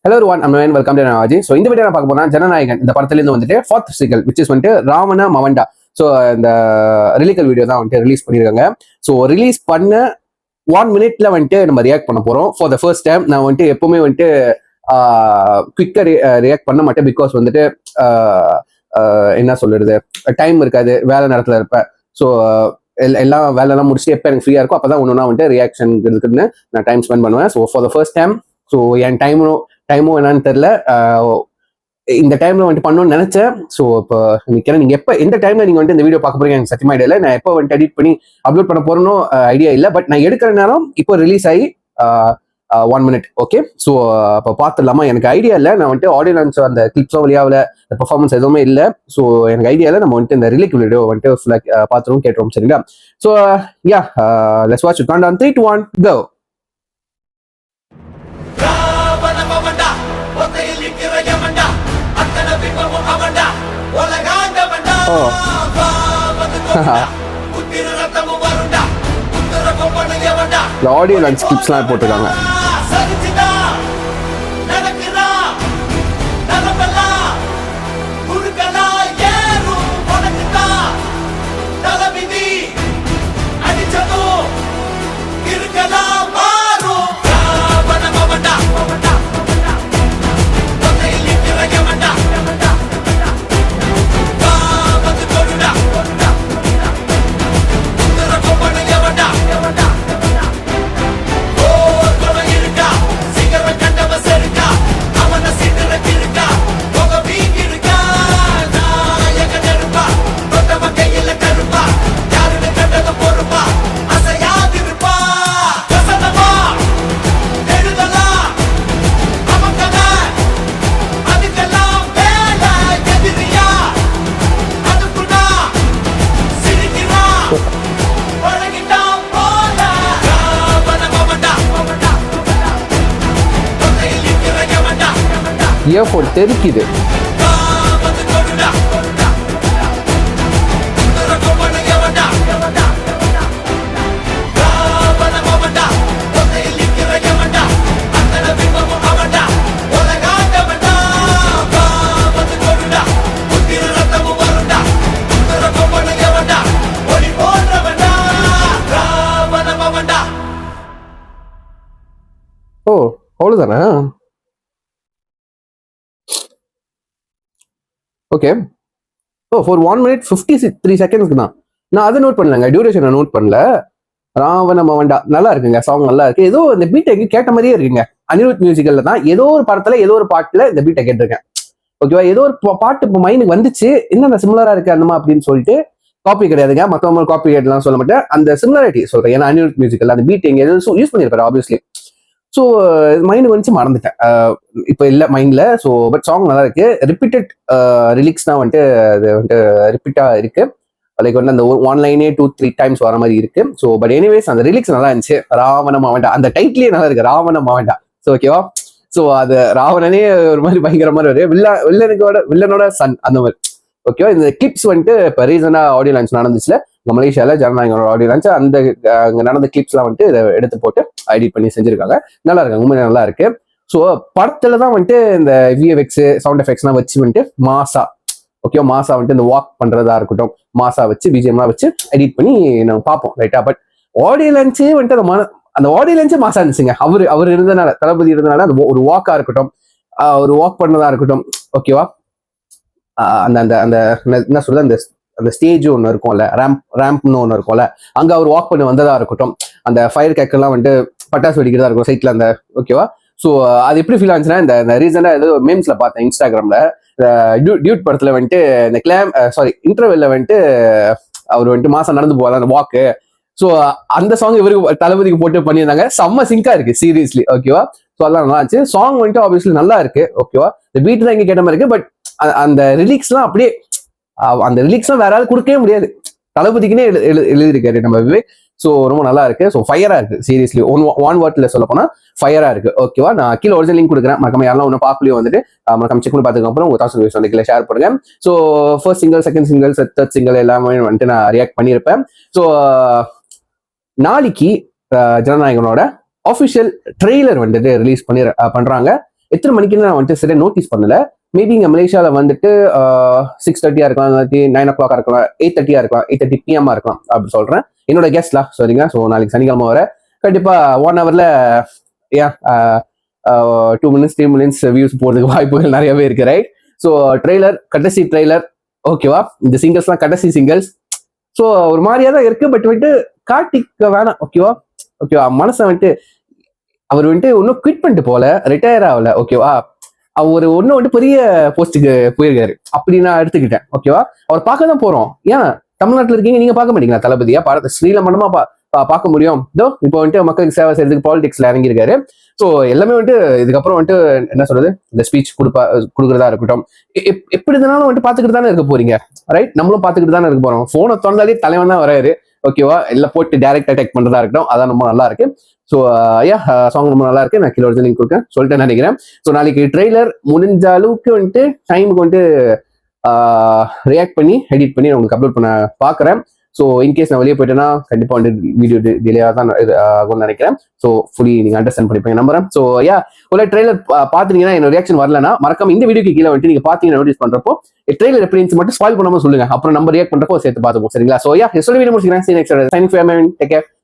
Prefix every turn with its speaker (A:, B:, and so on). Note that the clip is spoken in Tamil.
A: Hello one and welcome to Nazi. So இந்த வீடியோ நான் பார்க்க போனா ஜனநாயகன் இந்த படத்துலேருந்து வந்துட்டு ஃபோர்த் சீக்வல் விச் இஸ் வந்துட்டு ராவண மவண்டா. ஸோ இந்த ரிலீகல் வீடியோ தான் வந்துட்டு ரிலீஸ் பண்ணியிருக்காங்க. ஸோ ரிலீஸ் பண்ண 1 minute வந்துட்டு நம்ம ரியாக்ட் பண்ண போகிறோம் ஃபார் த ஃபர்ஸ்ட் டைம். நான் வந்துட்டு எப்பவுமே வந்துட்டு குவிக்காக ரியாக்ட் பண்ண மாட்டேன். பிகாஸ் வந்துட்டு என்ன சொல்றது, டைம் இருக்காது, வேலை நேரத்தில் இருப்பேன். ஸோ எல்லாம் வேலைலாம் முடிச்சுட்டு எப்போ எனக்கு ஃப்ரீயாக இருக்கும் அப்போ தான் ஒன்றுனா வந்துட்டு ரியாக்ஷன் இருக்குன்னு நான் டைம் ஸ்பெண்ட் பண்ணுவேன். So for the first time so என் டைமும் என்னன்னு தெரியல, இந்த டைம்ல வந்துட்டு பண்ணணும்னு நினைச்சேன். ஸோ இப்போ நீங்க எப்போ எந்த டைம்ல நீங்க வந்துட்டு இந்த வீடியோ பார்க்க போறீங்க எனக்கு சத்தியமா ஐடியா இல்லை. நான் எப்போ வந்துட்டு எடிட் பண்ணி அப்லோட் பண்ண போறேன்னு ஐடியா இல்லை. பட் நான் எடுக்கிற நேரம் இப்போ ரிலீஸ் ஆகி 1 minute. ஓகே, ஸோ இப்போ பார்த்துடலாமா? எனக்கு ஐடியா இல்லை. நான் வந்துட்டு ஆடியோ லான்ச் அந்த கிளிப்ஸோ வழியாவில் பெர்ஃபார்மன்ஸ் எதுவுமே இல்லை. ஸோ எனக்கு ஐடியா இல்லை. நம்ம வந்துட்டு இந்த ரிலீக் வீடியோ வந்துட்டு ஃபுல்லாக பார்த்துருவோம், கேட்டுருவோம். சரிங்களா? So yeah, let's watch it. Countdown 3, 2, 1 go. இந்த ஆடியோ லான்ச் கிளிப்ஸ்லாம் போட்டிருக்காங்க. இயர்ஃபோன் தெரிக்குது. ஓ, அவ்வளவுதானா? Okay. Oh, for 1 minute 53 seconds தான். நான் அதை நோட் பண்ணலங்க, டியூரேஷனை நோட் பண்ணல. ராவண மவண்டா நல்லா இருக்குங்க, சாங் நல்லா இருக்கு. ஏதோ இந்த பீட்டை கேட்ட மாதிரியே இருக்குங்க. அனிருத் மியூசிக்கல்ல தான் ஏதோ ஒரு படத்துல ஏதோ ஒரு பாட்டுல இந்த பீட்டை கேட்டிருக்கேன். ஓகேவா? ஏதோ ஒரு பாட்டு இப்போ மைண்டுக்கு வந்துச்சு, என்னென்ன சிமிலரா இருக்கு அந்தமா அப்படின்னு சொல்லிட்டு. காப்பி கிடையாதுங்க, மற்றவங்க காப்பி கேட்லாம் சொல்ல மாட்டேன். அந்த சிமிலாரிட்டி சொல்றேன். ஏன்னா அனிருத் மியூசிக்கல் அந்த பீட் எங்க எதுவும் யூஸ் பண்ணியிருப்பாரு ஆப்வியஸ்லி. ஸோ மைண்டு வந்துச்சு, மறந்துட்டேன் இப்போ இல்லை மைண்ட்ல. ஸோ பட் சாங் நல்லா இருக்கு. ரிப்பீட்டட் ரிலிக்ஸ் தான் வந்துட்டு அது வந்துட்டு ரிப்பீட்டா இருக்கு. லைக் வந்து அந்த 1 line 2-3 times வர மாதிரி இருக்கு. ஸோ பட் எனிவேஸ் அந்த ரிலிக்ஸ் நல்லா இருந்துச்சு. ராவண மாவண்டா, அந்த டைட்டிலே நல்லா இருக்கு, ராவண மாவண்டா. ஸோ ஓகேவா? ஸோ அது ராவணனே ஒரு மாதிரி பயங்கர மாதிரி ஒரு வில்லனோட சன் அந்த மாதிரி. ஓகேவா? இந்த கிளிப்ஸ் வந்துட்டு இப்போ ரீசெண்டாக ஆடியோ லான்ச் நடந்துச்சுல மலேசியால ஜனநாயகனோட ஆடியோ லான்ச், அந்த அங்கே நடந்த கிளிப்ஸ்லாம் வந்துட்டு இதை எடுத்து போட்டு எடிட் பண்ணி செஞ்சிருக்காங்க. நல்லா இருக்காங்க, உண்மையிலே நல்லா இருக்கு. ஸோ படத்துல தான் வந்துட்டு இந்த விஎஃப்எக்ஸ் சவுண்ட் எஃபெக்ட்ஸ்லாம் வச்சு வந்துட்டு மாசா, ஓகே, மாசா வந்துட்டு இந்த வாக் பண்றதா இருக்கட்டும், மாசா வச்சு பிஜிஎம்லாம் வச்சு எடிட் பண்ணி நம்ம பார்ப்போம், ரைட்டா? பட் ஆடியோ லான்ச்சே வந்துட்டு அந்த ஆடியோ லான்ச்சே மாசா இருந்துச்சுங்க. அவர் இருந்தனால, தளபதி இருந்தனால அந்த ஒரு வாக்கா இருக்கட்டும், ஒரு வாக் பண்ணதா இருக்கட்டும், ஓகேவா? அந்த அந்த அந்த என்ன சொல்றது, அந்த ஸ்டேஜ் ஒன்று இருக்கும்ல, ரேம்ப்னு ஒன்று இருக்கும்ல, அங்க அவர் வாக் பண்ணி வந்ததா இருக்கட்டும், அந்த ஃபயர் கேக்கெல்லாம் வந்துட்டு பட்டாசு வெடிக்கிறதா இருக்கும் சைட்ல அந்த, ஓகேவா? ஸோ அது எப்படி ஃபீல் ஆச்சுன்னா, இந்த ரீசெண்டா ஏதோ மீம்ஸ்ல பார்த்தேன் இன்ஸ்டாகிராம்ல, டியூட் படத்துல வந்துட்டு இந்த இன்டர்வெல்ல வந்துட்டு அவர் வந்துட்டு மாசம் நடந்து போவார் அந்த வாக்கு. ஸோ அந்த சாங் இவருக்கு தளபதிக்கு போட்டு பண்ணியிருந்தாங்க. செம்ம சிங்கா இருக்கு சீரியஸ்லி, ஓகேவா? ஸோ அதெல்லாம் நல்லா இருந்துச்சு. சாங் வந்துட்டு ஆப்வியஸ்லி நல்லா இருக்கு, ஓகேவா? இந்த பீட் தான் இங்க கேட்ட மாதிரி இருக்கு. பட் அந்த ரிலீக்ஸ்லாம் அப்படியே, அந்த ரிலீக்ஸ்லாம் வேற யாரும் கொடுக்கவே முடியாது. தளபதிக்குன்னே எழுதியிருக்காரு நம்ம விவேக். ஸோ ரொம்ப நல்லா இருக்கு. ஸோ ஃபயரா இருக்கு சீரியஸ்லி. ஒன் வேர்ட்ல சொல்ல போனா ஃபயரா இருக்கு, ஓகேவா? நான் கீழே ஒரிஜினல் லிங்க் கொடுக்குறேன், மறக்காம யாரெல்லாம் ஒன்றும் பார்க்கலையோ வந்துட்டு மறக்காம செக் பண்ணி பார்த்துக்கு அப்புறம் உங்க தாட்ஸ் வந்து கீழே ஷேர் பண்ணுங்க. So first single, second single, third single எல்லாமே வந்துட்டு நான் ரியாக்ட் பண்ணியிருப்பேன். ஸோ நாளைக்கு ஜனநாயகனோட ஆஃபிஷியல் ட்ரெய்லர் வந்துட்டு ரிலீஸ் பண்றாங்க. எத்தனை மணிக்குன்னு நான் வந்துட்டு சரியா நோட்டீஸ் பண்ணல. மேபி இங்க மலேசியால வந்துட்டு 6:30 இருக்கலாம், இல்லாட்டி 9 o'clock இருக்கலாம், 8:30 இருக்கலாம், 8:30 PM இருக்கலாம் அப்படி சொல்றேன். என்னோட கெஸ்ட்லா சரிங்க. ஸோ நாளைக்கு சனிக்கிழமை வர கண்டிப்பா 1 hourல ஏன் 2 minutes 3 minutes வியூஸ் போறதுக்கு வாய்ப்புகள் நிறையவே இருக்கு, ரைட்? ஸோ ட்ரெய்லர், கடைசி ட்ரெய்லர், ஓகேவா? இந்த சிங்கிள்ஸ்லாம் கடைசி சிங்கிள்ஸ். ஸோ ஒரு மாதிரியா தான் இருக்கு, பட் வந்துட்டு கார்த்திக் வேணாம், ஓகேவா? மனசை வந்துட்டு அவர் வந்துட்டு ஒன்னும் குவிட் பண்ணிட்டு போல, ரிட்டையர் ஆகல, ஓகேவா? அவர் ஒன்னும் வந்துட்டு பெரிய போஸ்ட்டுக்கு போயிருக்காரு அப்படி நான் எடுத்துக்கிட்டேன், ஓகேவா? அவர் பார்க்க தான் போறோம். ஏன் தமிழ்நாட்டில் இருக்கீங்க, நீங்க பார்க்க மாட்டீங்களா தளபதியா? ஸ்ரீல மட்டுமா பார்க்க முடியும்? இதோ இப்போ வந்துட்டு மக்களுக்கு சேவை செய்யறதுக்கு பாலிடிக்ஸ்ல இறங்கியிருக்காரு. ஸோ எல்லாமே வந்துட்டு இதுக்கப்புறம் வந்துட்டு என்ன சொல்றது, இந்த ஸ்பீச் கொடுக்கறதா இருக்கட்டும், எப்படி இருந்தாலும் வந்துட்டு பார்த்துக்கிட்டு தானே இருக்க போறீங்க, ரைட்? நம்மளும் பார்த்துக்கிட்டு தானே இருக்க போறோம். போனை திறந்தாலே தலைவன் தான் வராரு, ஓகேவா? எல்லாம் போட்டு டைரக்ட் அட்டாக் பண்றதா இருக்கட்டும், அதான் ரொம்ப நல்லா இருக்கு. ஸோ சாங் ரொம்ப நல்லா இருக்கு. நான் கீழே ஒரு லிங்க் கொடுக்கேன், சொல்லிட்டு நினைக்கிறேன். ஸோ நாளைக்கு ட்ரெய்லர் முடிஞ்ச அளவுக்கு வந்துட்டு டைமுக்கு வந்துட்டு ரியாக்ட் பண்ணி எடிட் பண்ணி நான் உங்களுக்கு அப்லோட் பண்ண பார்க்குறேன். ஸோ இன்கேஸ் நான் வெளியே போயிட்டேன்னா கண்டிப்பா வந்து வீடியோ டிலேயாக தான் ஆகும்னு நினைக்கிறேன். ஸோ ஃபுல்லி நீங்க அண்டர்ஸ்டாண்ட் பண்ணிப்பீங்க நம்புறேன். ஸோ ஒரு ட்ரெய்லர் பாத்தீங்கன்னா என்னோட ரியாக்ஷன் வரலன்னா மறக்காம இந்த வீடியோக்கு கீழே வந்துட்டு நீங்க பாத்தீங்கன்னா நோட்டீஸ் பண்றப்போ ட்ரெய்லர் எப்படி இருந்துச்சு மட்டும் ஸ்பாயில் பண்ணாம சொல்லுங்க. அப்புறம் நம்ம ரியாக்ட் பண்றப்போ சேர்த்து பார்த்துப்போம், சரிங்களா? ஸோ சொல்லி வீடியோ முடிச்சுக்கிறேன்.